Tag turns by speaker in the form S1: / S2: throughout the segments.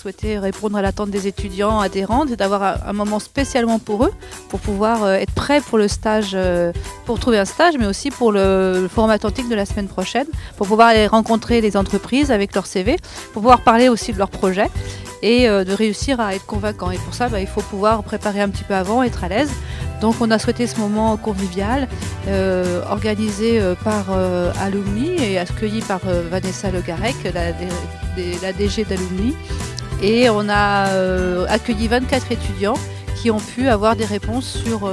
S1: souhaitait répondre à l'attente des étudiants adhérents, c'est d'avoir un moment spécialement pour eux, pour pouvoir être prêts pour le stage, pour trouver un stage, mais aussi pour le Forum Atlantique de la semaine prochaine, pour pouvoir aller rencontrer les entreprises avec leur CV, pour pouvoir parler aussi de leurs projets et de réussir à être convaincant. Et pour ça, il faut pouvoir préparer un petit peu avant, être à l'aise. Donc on a souhaité ce moment convivial, organisé par Alumni et accueilli par Vanessa Le Garec, la DG d'Alumni. Et on a accueilli 24 étudiants qui ont pu avoir des réponses sur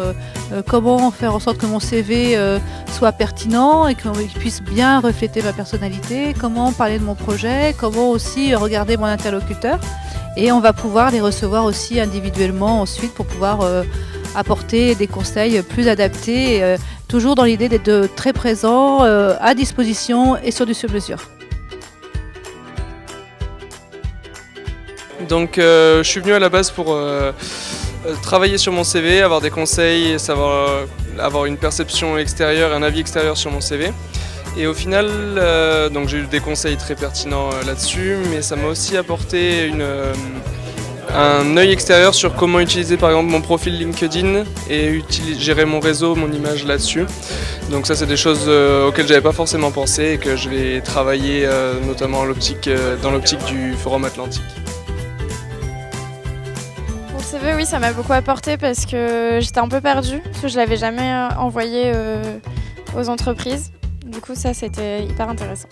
S1: comment faire en sorte que mon CV soit pertinent et qu'il puisse bien refléter ma personnalité, comment parler de mon projet, comment aussi regarder mon interlocuteur. Et on va pouvoir les recevoir aussi individuellement ensuite pour pouvoir apporter des conseils plus adaptés, toujours dans l'idée d'être très présent, à disposition et sur du sur-mesure.
S2: Donc je suis venu à la base pour travailler sur mon CV, avoir des conseils, savoir avoir une perception extérieure, un avis extérieur sur mon CV. Et au final, donc j'ai eu des conseils très pertinents là-dessus, mais ça m'a aussi apporté un œil extérieur sur comment utiliser par exemple mon profil LinkedIn et gérer mon réseau, mon image là-dessus. Donc ça c'est des choses auxquelles j'avais pas forcément pensé et que je vais travailler notamment dans l'optique du Forum Atlantique.
S3: Mon CV, oui, ça m'a beaucoup apporté parce que j'étais un peu perdue, parce que je l'avais jamais envoyé aux entreprises. Du coup, ça, c'était hyper intéressant.